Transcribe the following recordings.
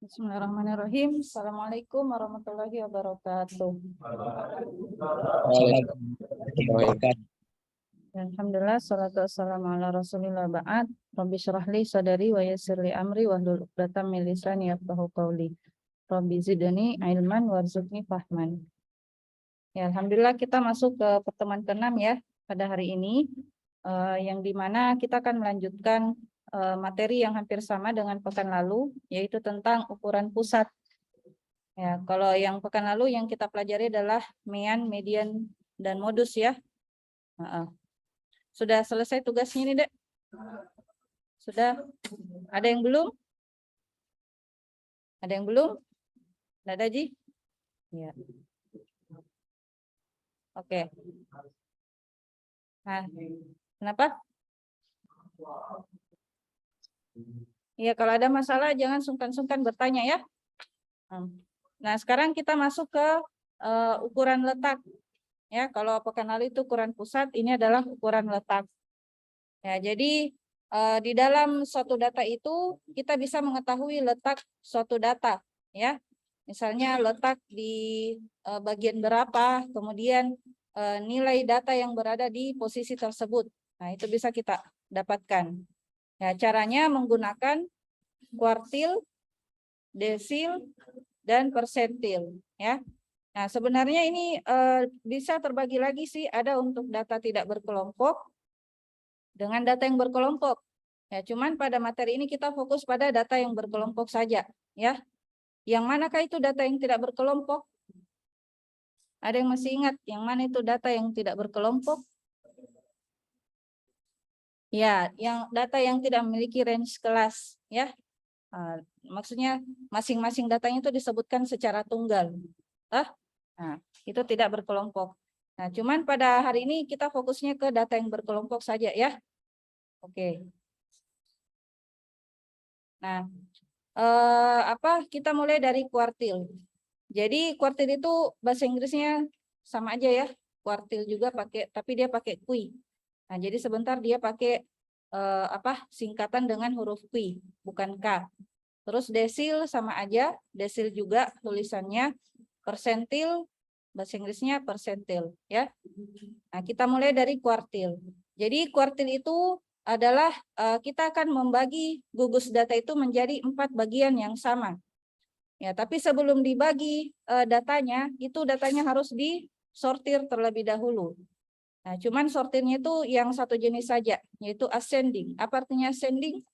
Bismillahirrahmanirrahim. Assalamualaikum warahmatullahi wabarakatuh. Alhamdulillah, salatu wassalamu ala rasulillah ba'ad. Rabbi syrahli sadari wa yassirli amri wahlul 'uqdatam min lisani yafqahu qawli. Rabbi zidni ilman warzuqni fahman. Ya, alhamdulillah kita masuk ke pertemuan ke-6 ya pada hari ini, yang dimana kita akan melanjutkan materi yang hampir sama dengan pekan lalu, yaitu tentang ukuran pusat. Ya, kalau yang pekan lalu yang kita pelajari adalah mean, median, dan modus ya. Sudah selesai tugasnya ini, Dek? Sudah? Ada yang belum? Ada yang belum? Tidak ada, Ji? Ya. Oke. Nah, kenapa? Ya, kalau ada masalah jangan sungkan-sungkan bertanya ya. Nah, sekarang kita masuk ke ukuran letak. Ya, kalau pekan lalu itu ukuran pusat, ini adalah ukuran letak. Ya, jadi di dalam suatu data itu kita bisa mengetahui letak suatu data, ya. Misalnya letak di bagian berapa, kemudian nilai data yang berada di posisi tersebut. Nah, itu bisa kita dapatkan. Ya, caranya menggunakan kuartil, desil, dan persentil, ya. Nah, sebenarnya ini bisa terbagi lagi sih, ada untuk data tidak berkelompok dengan data yang berkelompok. Ya, cuman pada materi ini kita fokus pada data yang berkelompok saja, ya. Yang manakah itu data yang tidak berkelompok? Ada yang masih ingat yang mana itu data yang tidak berkelompok? Ya, yang data yang tidak memiliki range kelas, ya. Maksudnya masing-masing datanya itu disebutkan secara tunggal. Nah, itu tidak berkelompok. Nah, cuman pada hari ini kita fokusnya ke data yang berkelompok saja ya. Oke. Nah, kita mulai dari kuartil. Jadi kuartil itu bahasa Inggrisnya sama aja ya. Kuartil juga pakai, tapi dia pakai Q. Nah, jadi sebentar dia pakai singkatan dengan huruf Q, bukan K. Terus desil sama aja, desil juga tulisannya, persentil bahasa Inggrisnya persentil ya. Nah, kita mulai dari kuartil. Jadi kuartil itu adalah kita akan membagi gugus data itu menjadi 4 bagian yang sama. Ya, tapi sebelum dibagi datanya, itu datanya harus disortir terlebih dahulu. Nah, cuman sortirnya itu yang satu jenis saja, yaitu ascending. Apa artinya ascending?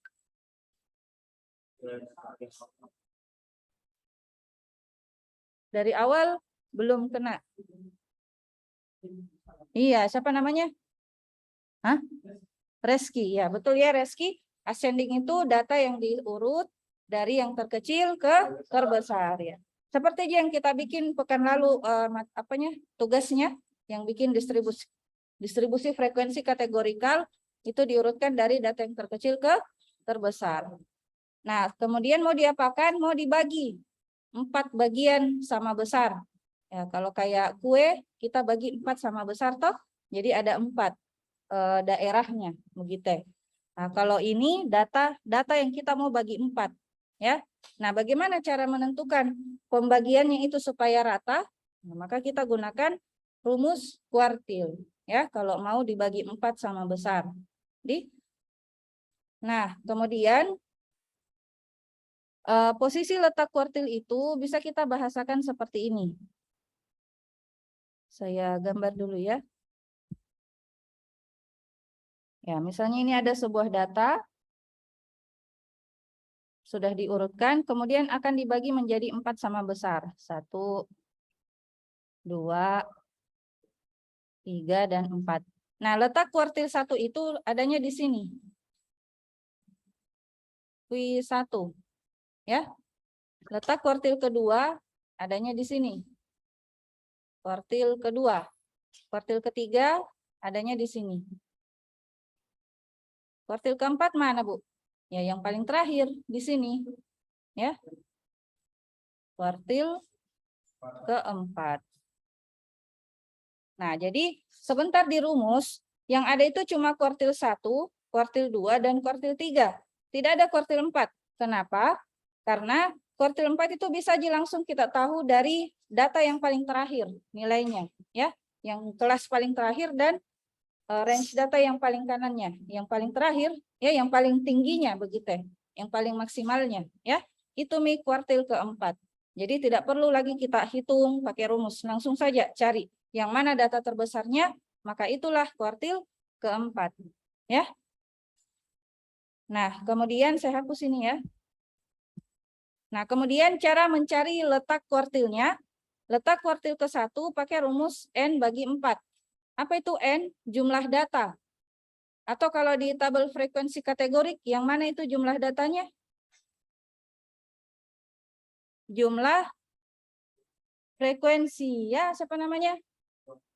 Dari awal belum kena. Iya, siapa namanya? Hah? Reski, ya betul ya Reski. Ascending itu data yang diurut dari yang terkecil ke terbesar ya. Seperti yang kita bikin pekan lalu tugasnya yang bikin distribusi frekuensi kategorikal itu diurutkan dari data yang terkecil ke terbesar. Nah, kemudian mau diapakan? Mau dibagi 4 bagian sama besar. Ya, kalau kayak kue kita bagi 4 sama besar toh, jadi ada 4 daerahnya begitu. Nah, kalau ini data yang kita mau bagi 4 ya. Nah, bagaimana cara menentukan pembagiannya itu supaya rata? Nah, maka kita gunakan rumus kuartil ya kalau mau dibagi 4 sama besar. Nah, kemudian posisi letak kuartil itu bisa kita bahasakan seperti ini. Saya gambar dulu ya. Ya, misalnya ini ada sebuah data sudah diurutkan, kemudian akan dibagi menjadi 4 sama besar. 1, 2, 3, dan 4. Nah, letak kuartil 1 itu adanya di sini. Q1. Ya. Letak kuartil kedua adanya di sini. Kuartil kedua. Kuartil ketiga adanya di sini. Kuartil keempat mana, Bu? Ya, yang paling terakhir di sini. Ya. Kuartil keempat. Nah, jadi sebentar di rumus, yang ada itu cuma kuartil 1, kuartil 2, dan kuartil 3. Tidak ada kuartil 4. Kenapa? Karena kuartil 4 itu bisa langsung kita tahu dari data yang paling terakhir nilainya, ya, yang kelas paling terakhir dan range data yang paling kanannya, yang paling terakhir, ya, yang paling tingginya begitu, ya, yang paling maksimalnya, ya, itu kuartil keempat. Jadi tidak perlu lagi kita hitung pakai rumus, langsung saja cari yang mana data terbesarnya, maka itulah kuartil keempat, ya. Nah, kemudian saya hapus ini ya. Nah, kemudian cara mencari letak kuartilnya. Letak kuartil ke-1 pakai rumus N bagi 4. Apa itu N? Jumlah data. Atau kalau di tabel frekuensi kategorik, yang mana itu jumlah datanya? Jumlah frekuensi. Ya, siapa namanya?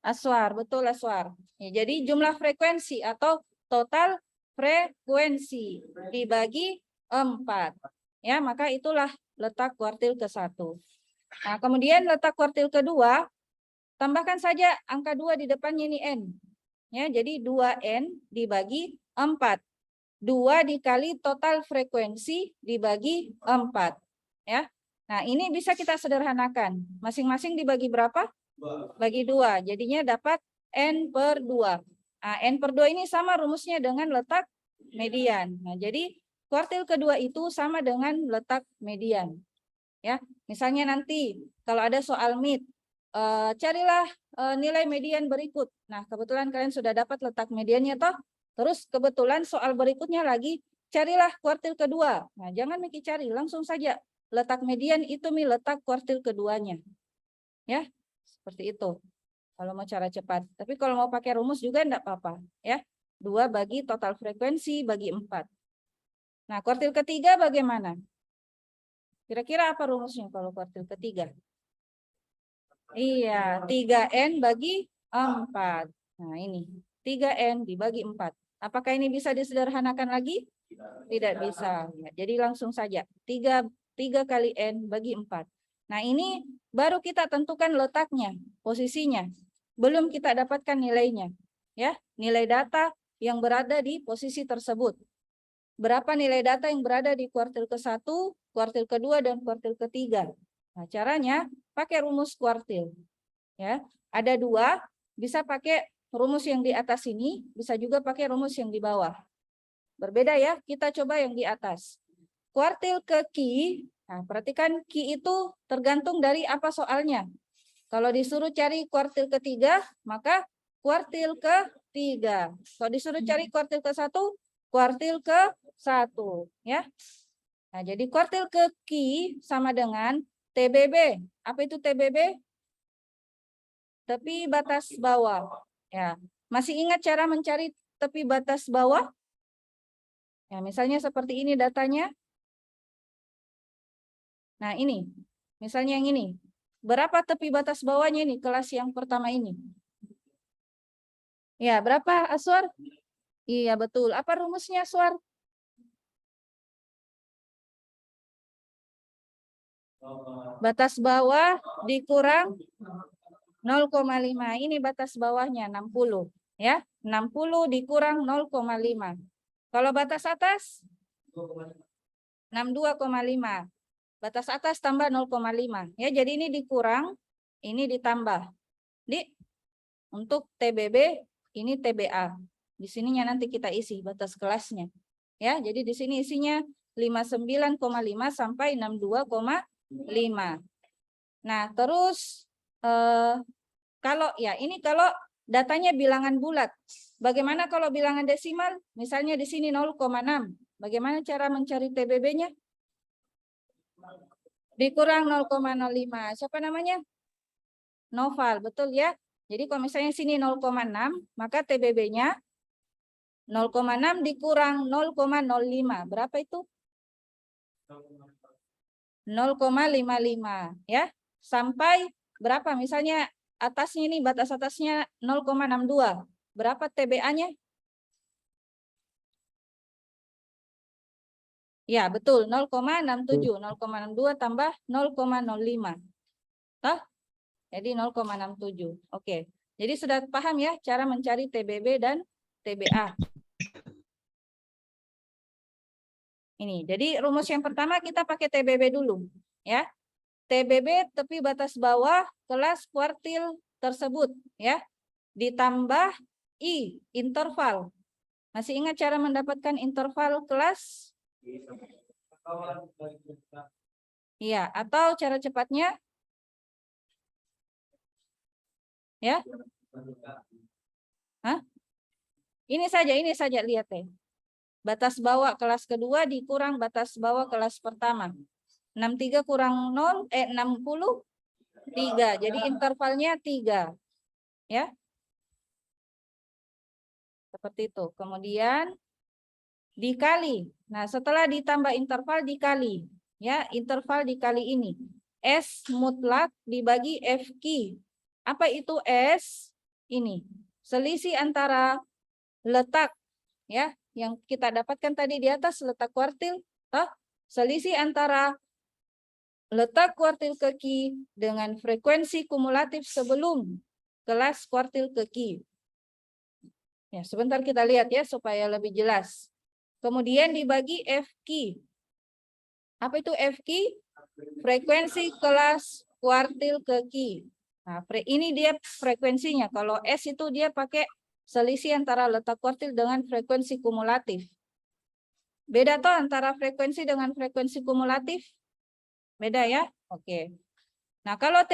Aswar, betul Aswar. Ya, jadi jumlah frekuensi atau total frekuensi dibagi 4. Ya, maka itulah letak kuartil ke-1. Nah, kemudian letak kuartil kedua, tambahkan saja angka 2 di depannya ini N. Ya, jadi 2N dibagi 4. 2 dikali total frekuensi dibagi 4. Ya. Nah, ini bisa kita sederhanakan. Masing-masing dibagi berapa? Bagi 2. Jadinya dapat N per 2. Nah, N per 2 ini sama rumusnya dengan letak median. Nah, jadi kuartil kedua itu sama dengan letak median. Ya, misalnya nanti kalau ada soal MIT, carilah nilai median berikut. Nah, kebetulan kalian sudah dapat letak mediannya toh. Terus kebetulan soal berikutnya lagi, carilah kuartil kedua. Nah, jangan mikir cari, langsung saja letak median itu letak kuartil keduanya. Ya, seperti itu. Kalau mau cara cepat. Tapi kalau mau pakai rumus juga enggak apa-apa, ya. 2 bagi total frekuensi bagi 4. Nah, kuartil ketiga bagaimana? Kira-kira apa rumusnya kalau kuartil ketiga? Iya, 3N bagi 4. Nah, ini 3N dibagi 4. Apakah ini bisa disederhanakan lagi? Tidak bisa. Jadi langsung saja 3 kali N bagi 4. Nah, ini baru kita tentukan letaknya, posisinya. Belum kita dapatkan nilainya. Ya, nilai data yang berada di posisi tersebut. Berapa nilai data yang berada di kuartil ke-1, kuartil kedua, dan kuartil ketiga. Nah, caranya pakai rumus kuartil. Ya, ada 2, bisa pakai rumus yang di atas ini, bisa juga pakai rumus yang di bawah. Berbeda ya, kita coba yang di atas. Kuartil ke Ki, nah perhatikan Ki itu tergantung dari apa soalnya. Kalau disuruh cari kuartil ketiga, maka kuartil ke-3. Kalau disuruh cari kuartil ke-1, kuartil ke-1. Ya. Nah, jadi kuartil ke Ki sama dengan TBB. Apa itu TBB? Tepi batas bawah. Ya. Masih ingat cara mencari tepi batas bawah? Ya, misalnya seperti ini datanya. Nah, ini. Misalnya yang ini. Berapa tepi batas bawahnya ini, kelas yang pertama ini? Ya, berapa, Aswar? Iya, betul. Apa rumusnya, Aswar? Batas bawah dikurang 0,5. Ini batas bawahnya 60. Ya, 60 dikurang 0,5. Kalau batas atas? 62,5. Batas atas tambah 0,5. Ya, jadi ini dikurang, ini ditambah. Untuk TBB, ini TBA. Di sininya nanti kita isi batas kelasnya. Ya, jadi di sini isinya 59,5 sampai 62,5. Nah, terus kalau ya ini kalau datanya bilangan bulat. Bagaimana kalau bilangan desimal? Misalnya di sini 0,6. Bagaimana cara mencari TBB-nya? Dikurang 0,05. Siapa namanya? Noval, betul ya? Jadi kalau misalnya sini 0,6, maka TBB-nya 0,6 dikurang 0,05. Berapa itu? 0,55 ya. Sampai berapa? Misalnya atasnya ini batas atasnya 0,62. Berapa TBA-nya? Ya, betul, 0,67. 0,62 tambah 0,05. Toh? Jadi 0,67. Oke. Jadi sudah paham ya cara mencari TBB dan TBA. Ini. Jadi rumus yang pertama kita pakai TBB dulu. ya. TBB tepi batas bawah kelas kuartil tersebut, ya. Ditambah I interval. Masih ingat cara mendapatkan interval kelas? Iya, atau cara cepatnya? Ya. Hah? Ini saja lihat deh. Batas bawah kelas kedua dikurang batas bawah kelas pertama. 63 kurang 63. Jadi intervalnya 3. Ya. Seperti itu. Kemudian dikali. Nah, setelah ditambah interval dikali. Ya, interval dikali ini. S mutlak dibagi FQ. Apa itu S? Ini. Selisih antara letak, ya, yang kita dapatkan tadi di atas letak kuartil, toh, selisih antara letak kuartil ke Q dengan frekuensi kumulatif sebelum kelas kuartil ke Q. Ya, sebentar kita lihat ya supaya lebih jelas. Kemudian dibagi FQ. Apa itu FQ? Frekuensi kelas kuartil ke Q. Nah, ini dia frekuensinya. Kalau S itu dia pakai selisih antara letak kuartil dengan frekuensi kumulatif. Beda toh antara frekuensi dengan frekuensi kumulatif? Beda ya? Oke. Nah, kalau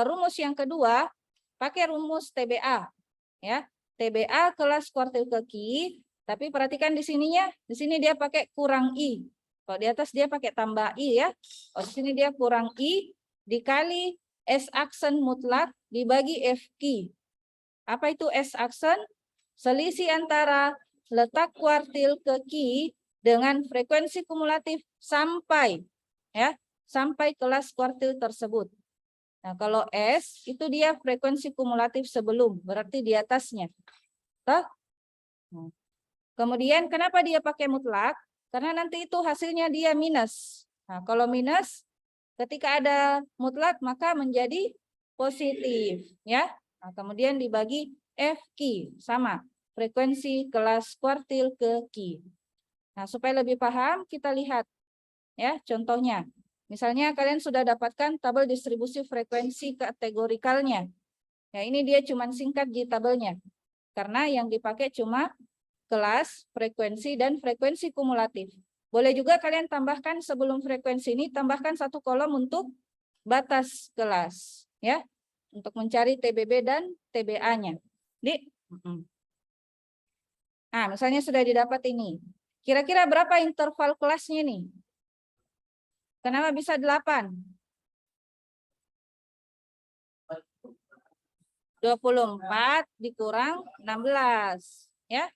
rumus yang kedua pakai rumus TBA, ya. TBA kelas kuartil ke Q, tapi perhatikan di sininya, di sini dia pakai kurang I. Kalau di atas dia pakai tambah I, ya. Oh, di sini dia kurang I dikali S aksen mutlak dibagi FQ. Apa itu S aksen? Selisih antara letak kuartil ke Q dengan frekuensi kumulatif sampai, ya, sampai kelas kuartil tersebut. Nah, kalau S itu dia frekuensi kumulatif sebelum, berarti di atasnya. Toh? Kemudian kenapa dia pakai mutlak? Karena nanti itu hasilnya dia minus. Nah, kalau minus, ketika ada mutlak maka menjadi positif, ya. Nah, kemudian dibagi FQ sama frekuensi kelas kuartil ke Q. Nah, supaya lebih paham kita lihat ya contohnya. Misalnya kalian sudah dapatkan tabel distribusi frekuensi kategorikalnya. Ya, ini dia cuma singkat di tabelnya. Karena yang dipakai cuma kelas, frekuensi, dan frekuensi kumulatif. Boleh juga kalian tambahkan sebelum frekuensi ini, tambahkan satu kolom untuk batas kelas. Ya, untuk mencari TBB dan TBA-nya. Nah, misalnya sudah didapat ini. Kira-kira berapa interval kelasnya nih? Kenapa bisa 8? 24 dikurang 16. Ya,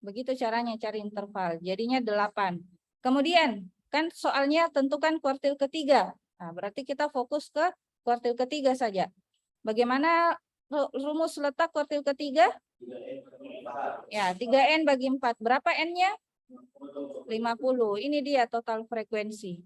begitu caranya cari interval. Jadinya 8. Kemudian, kan soalnya tentukan kuartil ketiga. Nah, berarti kita fokus ke kuartil ketiga saja. Bagaimana rumus letak kuartil ketiga? Ya, 3N bagi 4. Berapa N-nya? 50. Ini dia total frekuensi.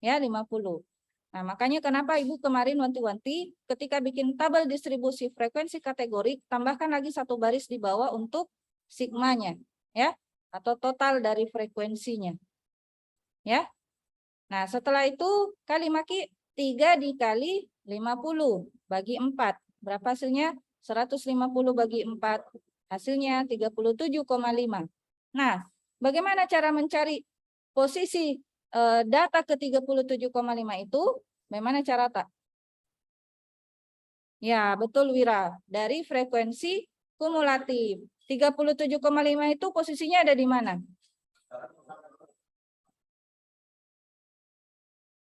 Ya, 50. Nah, makanya kenapa Ibu kemarin wanti-wanti ketika bikin tabel distribusi frekuensi kategorik, tambahkan lagi satu baris di bawah untuk sigmanya, ya, atau total dari frekuensinya. Ya. Nah, setelah itu kali maki 3 dikali 50 bagi 4. Berapa hasilnya? 150 bagi 4. Hasilnya 37,5. Nah, bagaimana cara mencari posisi data ke 37,5 itu? Bagaimana cara tak? Ya, betul Wira. Dari frekuensi kumulatif. 37,5 itu posisinya ada di mana?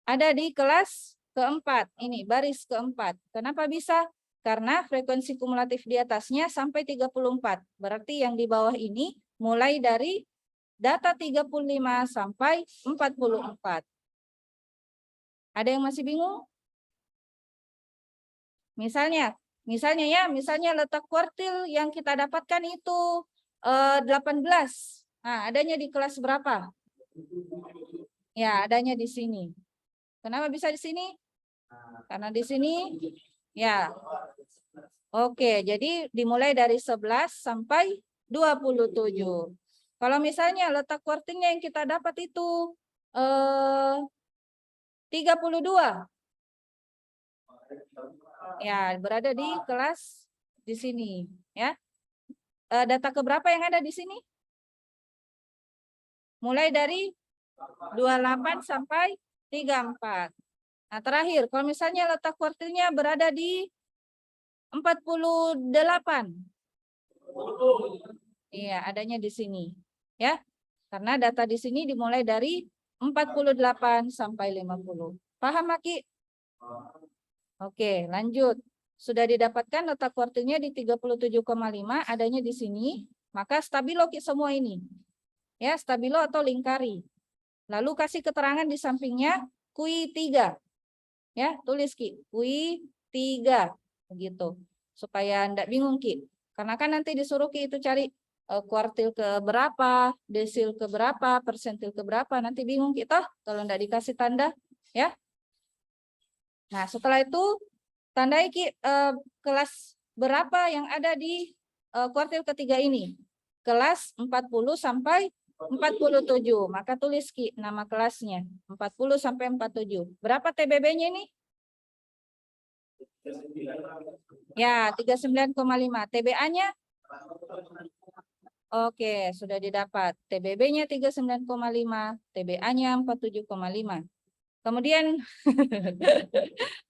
Ada di kelas keempat. Ini baris keempat. Kenapa bisa? Karena frekuensi kumulatif di atasnya sampai 34. Berarti yang di bawah ini mulai dari data 35 sampai 44. Ada yang masih bingung? Misalnya letak kuartil yang kita dapatkan itu 18. Nah, adanya di kelas berapa? Ya, adanya di sini. Kenapa bisa di sini? Karena di sini ya. Oke, jadi dimulai dari 11 sampai 27. Kalau misalnya letak kuartilnya yang kita dapat itu 32. Ya, berada di kelas di sini, ya. Data keberapa yang ada di sini? Mulai dari 28 sampai 34. Nah, terakhir, kalau misalnya letak kuartilnya berada di 48. Iya, adanya di sini, ya. Karena data di sini dimulai dari 48 sampai 50. Paham, Maki? Oke, lanjut. Sudah didapatkan letak kuartilnya di 37,5, adanya di sini, maka stabilo semua ini. Ya, stabilo atau lingkari. Lalu kasih keterangan di sampingnya Q3. Ya, tulis Ki, Q3 begitu. Supaya enggak bingung Ki. Karena kan nanti disuruh Ki itu cari kuartil ke berapa, desil ke berapa, persentil ke berapa, nanti bingung kita kalau enggak dikasih tanda, ya. Nah, setelah itu tandai kelas berapa yang ada di kuartil ketiga ini. Kelas 40 sampai 47. Maka tulis Ki nama kelasnya. 40 sampai 47. Berapa TBB-nya ini? Ya, 39,5. TBA-nya? Oke, sudah didapat. TBB-nya 39,5, TBA-nya 47,5. Kemudian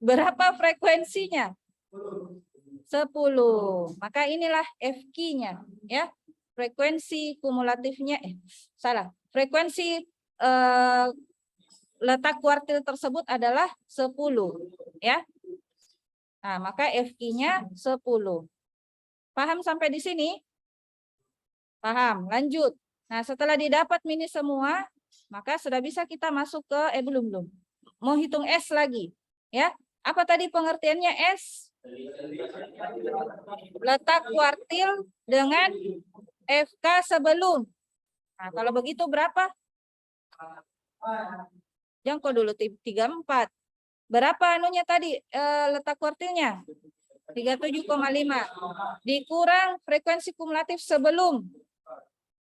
berapa frekuensinya? 10. Maka inilah FQ-nya, ya. Frekuensi kumulatifnya frekuensi letak kuartil tersebut adalah 10, ya. Nah, maka FQ-nya 10. Paham sampai di sini? Paham. Lanjut. Nah, setelah didapat mini semua, maka sudah bisa kita masuk ke belum. Mau hitung S lagi, ya. Apa tadi pengertiannya S? Letak kuartil dengan FK sebelum. Nah, kalau begitu berapa? Jangkau dulu 34. Berapa anunya tadi letak kuartilnya? 37,5. Dikurang frekuensi kumulatif sebelum.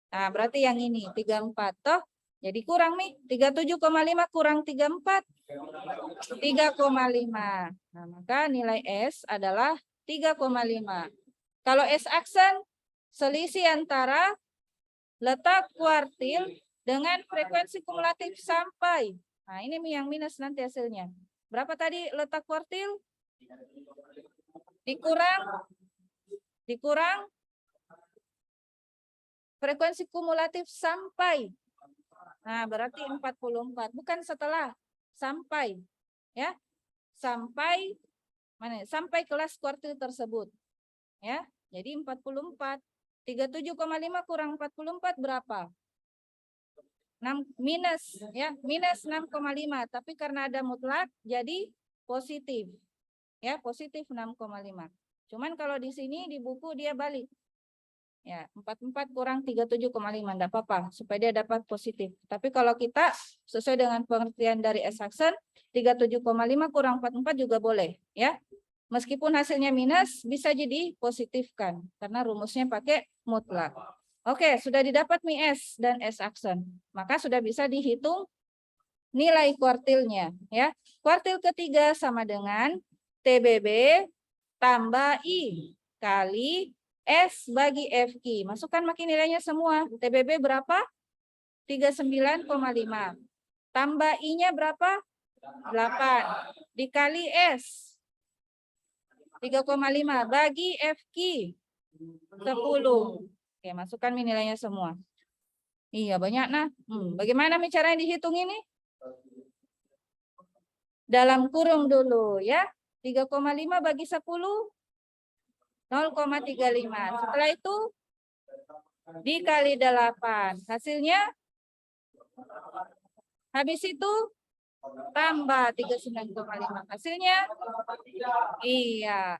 Nah, berarti yang ini 34 toh. Jadi kurang nih 37,5 kurang 34. 3,5. Nah, maka nilai S adalah 3,5. Kalau S aksen selisih antara letak kuartil dengan frekuensi kumulatif sampai. Nah, ini yang minus nanti hasilnya. Berapa tadi letak kuartil? Dikurang frekuensi kumulatif sampai. Nah, berarti 44. Bukan setelah, sampai. Ya. Sampai mana? Sampai kelas kuartil tersebut. Ya. Jadi 44. 37,5 kurang 44 berapa? 6 minus, ya, minus 6,5. Tapi karena ada mutlak jadi positif. Ya, positif 6,5. Cuman kalau di sini di buku dia balik. Ya, 44 kurang 37,5 enggak apa-apa supaya dia dapat positif. Tapi kalau kita sesuai dengan pengertian dari S aksen 37,5 kurang 44 juga boleh, ya. Meskipun hasilnya minus bisa jadi positifkan karena rumusnya pakai mutlak. Oke, sudah didapat Mi S dan S aksen. Maka sudah bisa dihitung nilai kuartilnya, ya. Kuartil ketiga sama dengan TBB tambah I kali S bagi FQ. Masukkan makin nilainya semua. TBB berapa? 39,5. Tambah I-nya berapa? 8. Dikali S. 3,5. Bagi FQ. 10. Oke, masukkan nilainya semua. Iya, banyak nah. Bagaimana caranya dihitung ini? Dalam kurung dulu ya. 3,5 bagi 10. 0,35. Setelah itu dikali 8. Hasilnya habis itu tambah 39,5. Hasilnya iya.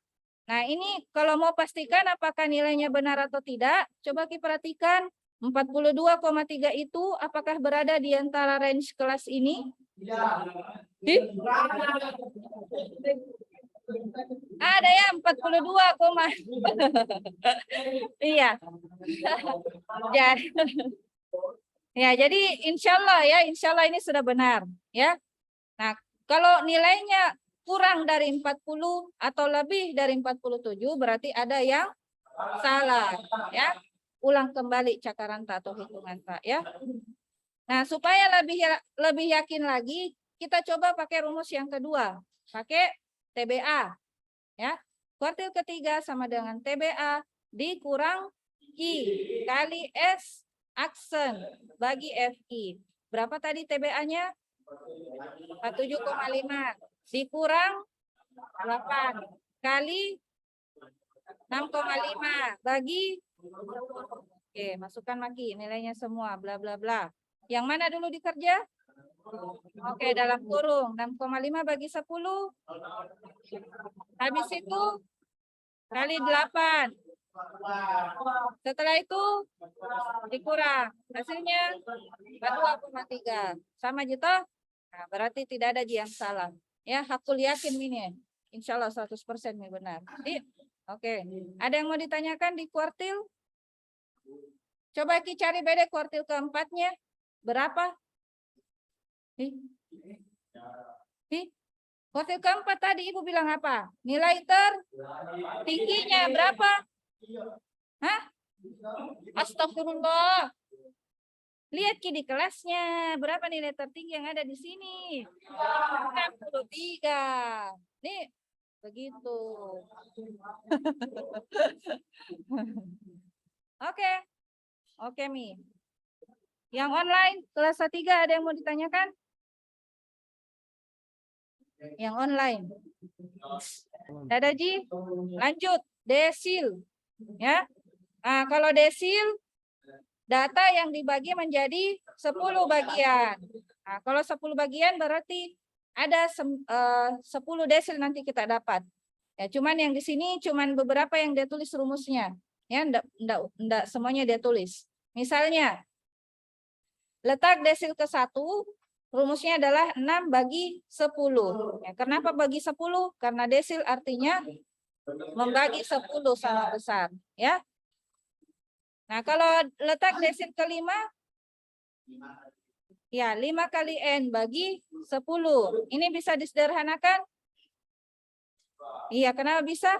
Nah, ini kalau mau pastikan apakah nilainya benar atau tidak, coba kita perhatikan 42,3 itu apakah berada di antara range kelas ini? Ada ya 42, iya. Ya, jadi insya Allah ini sudah benar, ya. Nah, Kalau nilainya kurang dari 40 atau lebih dari 47 berarti ada yang salah ya. Ulang kembali cakaran tak atau hitungan tak ya. Nah, supaya lebih yakin lagi, kita coba pakai rumus yang kedua. Pakai TBA ya. Kuartil ketiga sama dengan TBA dikurang I kali S aksen bagi FI. Berapa tadi TBA-nya? 47,5 dikurang 8 kali 6,5 bagi, oke, masukkan lagi nilainya semua bla bla bla. Yang mana dulu dikerja? Oke, dalam kurung 6,5 bagi 10. Habis itu kali 8. Setelah itu dikurang. Hasilnya 2,3. Sama gitu? Nah, berarti tidak ada yang salah. Ya, hakul yakin ini. Insya Allah 100% ini benar. Oke. Ada yang mau ditanyakan di kuartil? Coba Ki cari beda kuartil keempatnya. Berapa? Kuartil keempat tadi Ibu bilang apa? Nilai tertingginya berapa? Hah? Astagfirullah. Lihat Ki di kelasnya. Berapa nilai tertinggi yang ada di sini? 63. Nih, begitu. Oke. Oke, Mi. Yang online, kelas 3 ada yang mau ditanyakan? Yang online. Dadaji, lanjut. Desil. Ya. Nah, kalau desil, data yang dibagi menjadi 10 bagian. Nah, kalau 10 bagian berarti ada 10 desil nanti kita dapat. Ya, cuman yang di sini cuman beberapa yang dia tulis rumusnya. Ya, enggak semuanya dia tulis. Misalnya, letak desil ke-1, rumusnya adalah 6 bagi 10. Ya, kenapa bagi 10? Karena desil artinya membagi 10 sama besar. Ya. Nah, kalau letak desil ke-5, ya 5 kali N bagi 10. Ini bisa disederhanakan? Iya, kenapa bisa?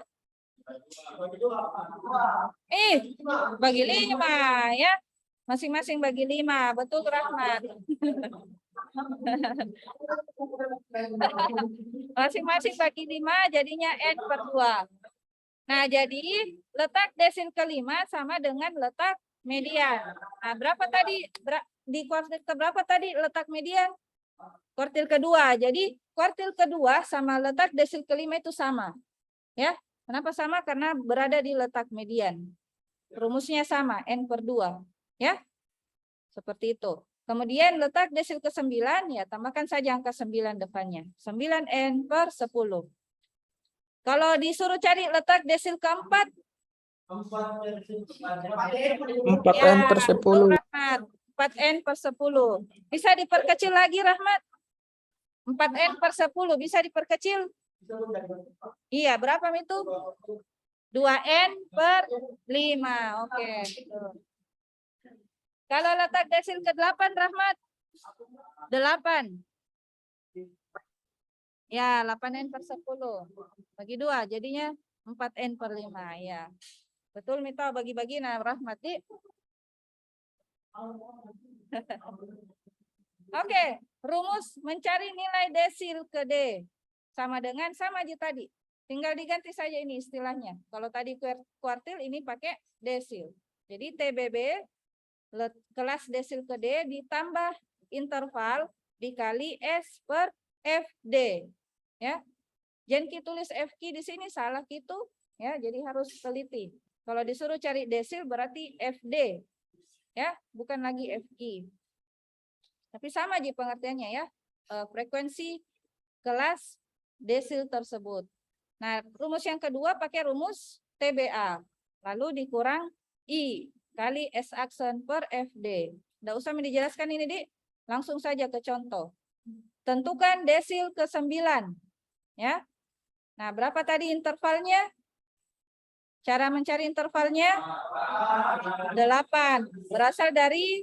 Bagi 5 ya. Masing-masing bagi 5. Betul, Rahmat. Masing-masing bagi 5 jadinya N per 2. Nah, jadi letak desil ke-5 sama dengan letak median. Nah, berapa tadi? Di kuartil keberapa tadi letak median? Kuartil kedua. Jadi kuartil kedua sama letak desil ke-5 itu sama. Ya, kenapa sama? Karena berada di letak median. Rumusnya sama, N per 2. Ya, seperti itu. Kemudian letak desil ke-9, ya tambahkan saja angka 9 depannya. 9N per 10. Kalau disuruh cari letak desil keempat, 4N per 10. Rahmat, 4N per 10. Bisa diperkecil lagi, Rahmat? 4N per 10 bisa diperkecil? Iya, berapa itu? 2N per 5. Oke. Kalau letak desil ke-8, Rahmat? 8. Ya, 8N per 10. Bagi 2, jadinya 4N per 5. Ya. Betul, Mita, bagi-bagi. Nah, Rahmati. Oke, rumus mencari nilai desil ke D. Sama aja tadi. Tinggal diganti saja ini istilahnya. Kalau tadi kuartil, ini pakai desil. Jadi TBB, kelas desil ke D, ditambah interval dikali S per FD. Ya, jangan kita tulis FQ di sini salah gitu, ya. Jadi harus teliti. Kalau disuruh cari desil berarti FD, ya, bukan lagi FQ. Tapi sama aja pengertiannya ya, frekuensi kelas desil tersebut. Nah, rumus yang kedua pakai rumus TBA, lalu dikurang I kali S aksen per FD. Nggak usah dijelaskan ini, Dik. Langsung saja ke contoh. Tentukan desil ke-9. Ya. Nah, berapa tadi intervalnya? Cara mencari intervalnya? 8. Berasal dari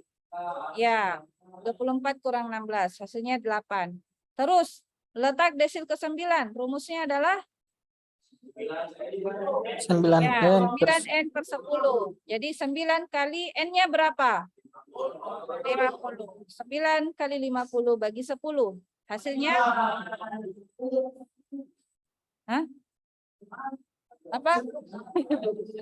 ya 24 kurang 16. Hasilnya 8. Terus letak desil ke-9. Rumusnya adalah 9 ya, N per 9N per 10. Jadi 9 kali N-nya berapa? 50. 9 kali 50 bagi 10. Hasilnya? Hah? Apa?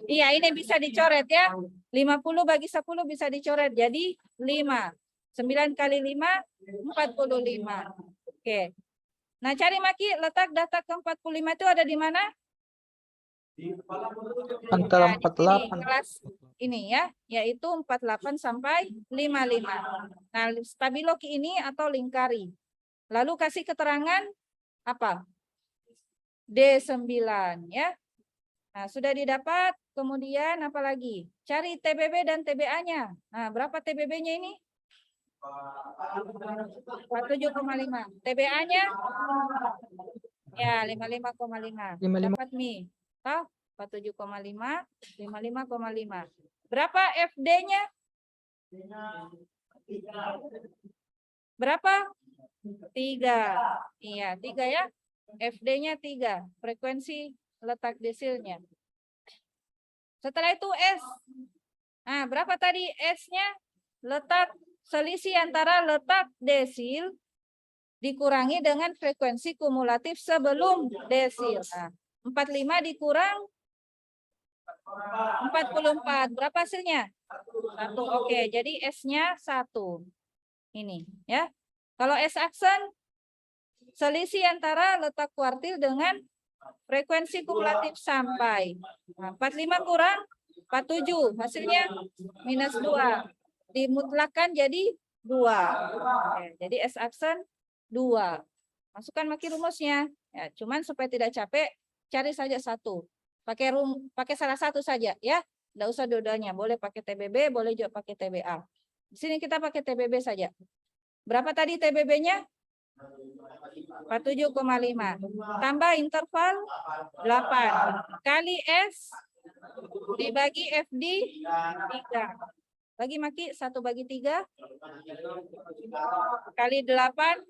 Iya, ini bisa dicoret ya. 50 bagi 10 bisa dicoret. Jadi 5. 9 kali 5, 45. Oke. Nah, cari Maki, letak data ke-45 itu ada di mana? antara Ya, di sini 48. kelas ini ya, yaitu 48 sampai 55. Nah, stabiloki ini atau lingkari. Lalu kasih keterangan apa? D9 ya. Nah, sudah didapat, kemudian apa lagi? Cari TBB dan TBA-nya. Nah, berapa TBB-nya ini? 47,5. TBA-nya? Ya, 55,5. 55. Dapat nih. Oh, 47,5, 55,5. Berapa FD-nya? Berapa? 3. Iya, 3 ya. FD-nya 3. Frekuensi letak desilnya. Setelah itu S. Nah, berapa tadi S-nya? Letak selisih antara letak desil dikurangi dengan frekuensi kumulatif sebelum desil. Nah, 45 dikurang 44. Berapa hasilnya? 1. Oke, jadi S-nya 1. Ini ya. Kalau S aksen selisih antara letak kuartil dengan frekuensi kumulatif sampai. Nah, 45 kurang 47. Hasilnya minus 2. Dimutlakan jadi 2. Oke, jadi S aksen 2. Masukkan Maki rumusnya. Ya, cuman supaya tidak capek, cari saja satu. Pakai salah satu saja ya. Tidak usah dua-duanya. Boleh pakai TBB, boleh juga pakai TBA. Di sini kita pakai TBB saja. Berapa tadi TBB-nya? 47,5. Tambah interval 8. Kali S dibagi FD 3. Bagi Maki 1 bagi 3. Kali 8.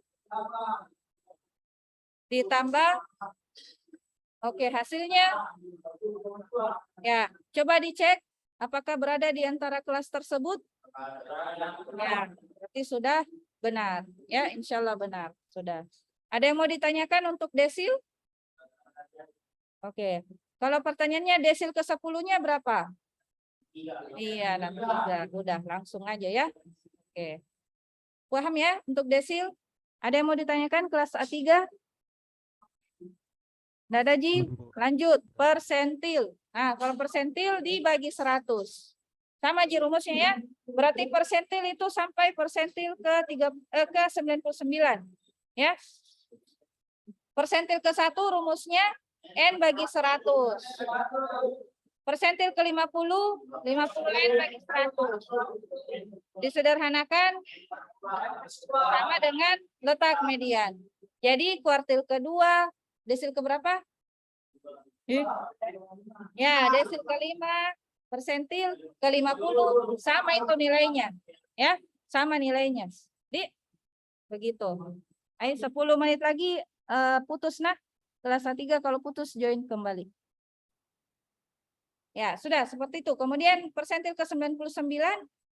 Ditambah. Oke, hasilnya. Ya, coba dicek. Apakah berada di antara kelas tersebut? Ya, berarti sudah benar. Ya, insya Allah benar. Sudah. Ada yang mau ditanyakan untuk desil? Oke. Kalau pertanyaannya desil ke-10-nya berapa? Iya, 3. Udah, langsung aja ya. Oke. Paham ya untuk desil? Ada yang mau ditanyakan kelas A3? Nggak ada, Ji? Lanjut. Persentil. Nah, kalau persentil dibagi 100. Sama Ji rumusnya ya. Berarti persentil itu sampai persentil ke 99. Ya. Persentil ke-1 rumusnya N bagi 100. Persentil ke-50, 50N bagi 100. Disederhanakan sama dengan letak median. Jadi kuartil kedua, desil ke berapa? Ya, desil ke-5, persentil ke-50, sama itu nilainya. Ya, sama nilainya. Di begitu. Ayo 10 menit lagi putus nah. Kelas A3 kalau putus join kembali. Ya, sudah seperti itu. Kemudian persentil ke-99,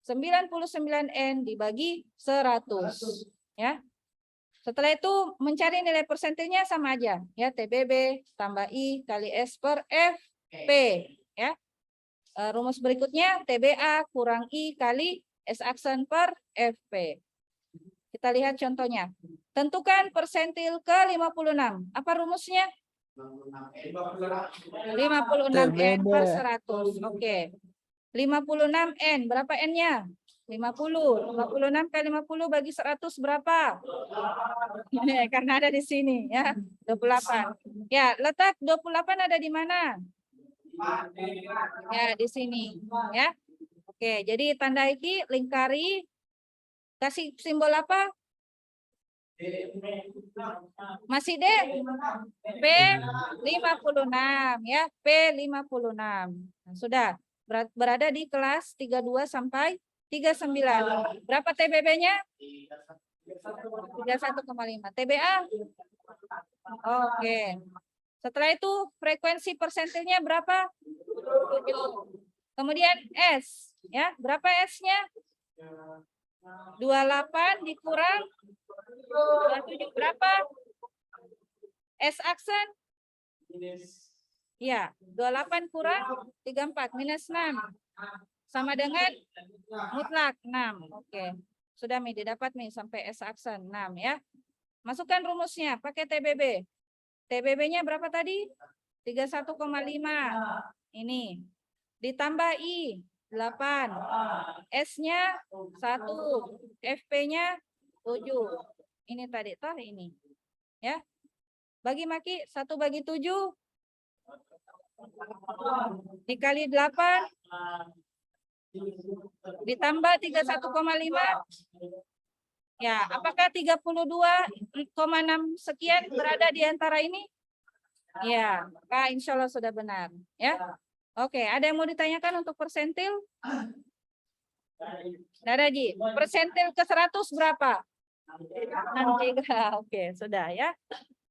99N dibagi 100. Ya. Setelah itu mencari nilai persentilnya sama aja. Ya, TBB tambah I kali S per FP. Ya. Rumus berikutnya TBA kurang I kali S aksen per FP. Kita lihat contohnya. Tentukan persentil ke-56. Apa rumusnya? 56N per 100. Oke. 56N. Berapa N-nya? 50. 56 kali 50 bagi 100 berapa? Karena ada di sini ya. 28. Ya, letak 28 ada di mana? Ya, di sini ya. Oke, jadi tandai lingkari, kasih simbol apa? Masih D? P56 ya, P56. Nah, sudah berada di kelas 32 sampai 39. Berapa TBB-nya? 31,5. TBA Oke. Setelah itu frekuensi persentilnya berapa? 7. Kemudian S, ya. Berapa S-nya? 28 dikurang 27 berapa? S aksen? Ya, 28 kurang 34 minus 6. Sama dengan mutlak 6. Oke. Sudah Mi didapat Mi sampai S aksen 6 ya. Masukkan rumusnya pakai TBB. TBB-nya berapa tadi? 31,5. Ini. Ditambah I 8. S-nya 1. FP-nya 7. Ini tadi toh ini. Ya. Bagi Maki 1 bagi 7 dikali 8 ditambah 31,5. Ya, apakah 32,6 sekian berada di antara ini? Ya, maka insya Allah sudah benar. Ya, oke. Ada yang mau ditanyakan untuk persentil? Nada Ji, persentil ke 100 berapa? 63. Oke, sudah ya.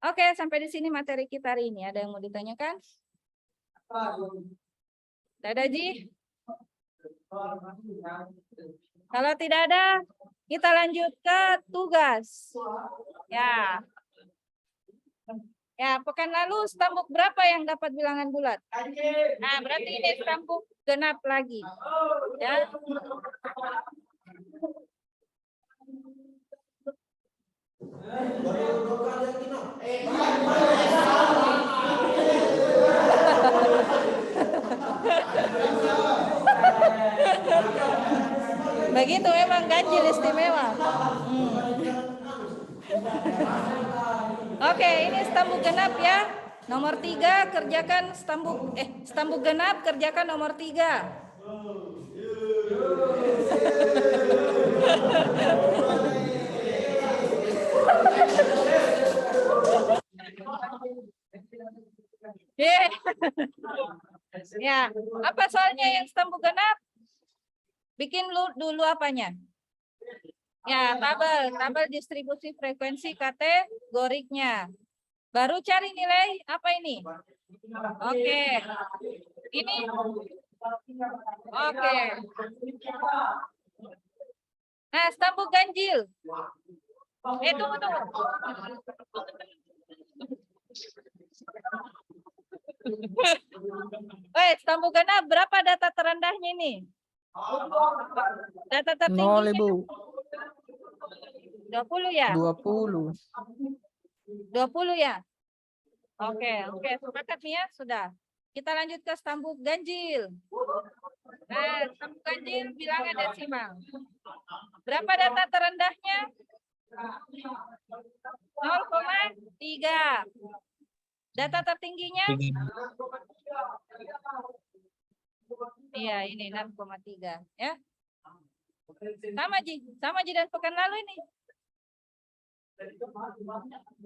Oke, sampai di sini materi kita hari ini. Ada yang mau ditanyakan? Nada Ji? Kalau tidak ada, kita lanjut ke tugas. Ya. Ya, pekan lalu stambuk berapa yang dapat bilangan bulat? Nah, berarti ini stambuk genap lagi. Ya. Begitu memang ganjil istimewa. Oke, ini stambuk genap ya. Nomor 3 kerjakan stambuk genap kerjakan nomor 3. Ya, apa soalnya yang stambuk genap? Bikin dulu apanya? Ya, tabel distribusi frekuensi kategoriknya. Baru cari nilai apa ini? Oke. Ini. Oke. Nah, stambuk ganjil. Tunggu. Stambuk genap berapa data terendahnya ini? Data tertingginya 0, Ibu. 20 ya? 20. 20 ya? Oke, sepakat nih ya, sudah. Kita lanjut ke stambuk ganjil. Nah, stambuk ganjil bilangan desimal. Berapa data terendahnya? 0,3. Data tertingginya? Iya, ini 6,3 ya. Sama Ji dan pekan lalu ini.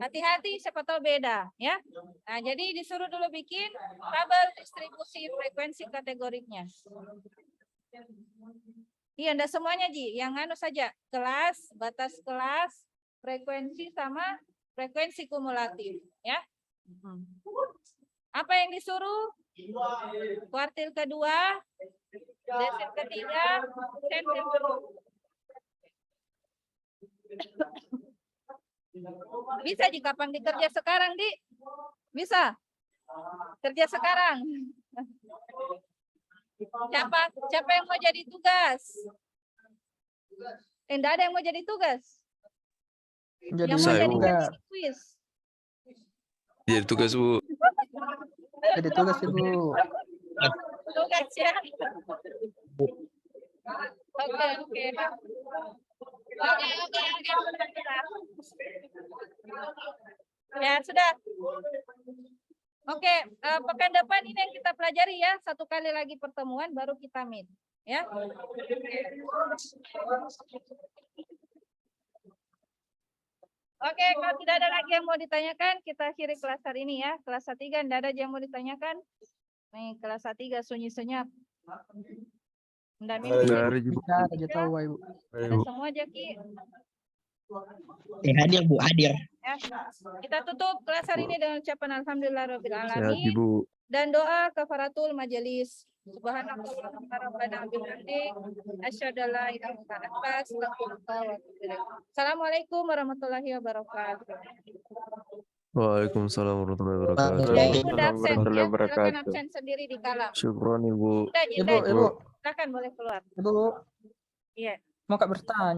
Hati-hati, siapa tahu beda ya. Nah, jadi disuruh dulu bikin tabel distribusi frekuensi kategoriknya. Iya, enggak semuanya Ji, yang anu saja, kelas, batas kelas, frekuensi sama frekuensi kumulatif ya. Apa yang disuruh? Kuartil kedua, desil ketiga, sentil kedua. Bisa jika kapan dikerja sekarang, Di? Bisa? Kerja sekarang. Siapa yang mau jadi tugas? Tidak ada yang mau jadi tugas. Jadi Yang mau Saya, jadi Bu. kuis. Jadi tugas, Bu. Jadi tugas, Ibu. Tugas ya. Oke. Ya, sudah. Oke, pekan depan ini yang kita pelajari ya. Satu kali lagi pertemuan baru kita meet. Ya. Oke, kalau tidak ada lagi yang mau ditanyakan, kita akhiri kelas hari ini ya. Kelas 3 tidak ada yang mau ditanyakan. Nih, kelas 3 sunyi senyap. Tidak mimpi. Nggak ada, Ibu. Tidak ada, tahu, Ibu. Ada semua, Jaki. Hadir Bu, hadir. Ya. Kita tutup kelas hari ini dengan ucapan alhamdulillahirabbil Sehat alamin Ibu. dan doa kafaratul majelis. Subhanakallahumma rabbana bihamdik asyhadu an la ilaha illa anta astaghfiruka wa atubu ilaik. Assalamualaikum warahmatullahi wabarakatuh. Waalaikumsalam warahmatullahi wabarakatuh. Ya, Ibu udah absen ya. warahmatullahi Silakan wabarakatuh. absen sendiri di kalam. Syukron Ibu. Udah, Ibu, udah. Ibu, Silakan boleh keluar. Ibu, Iya. mau Kak bertanya.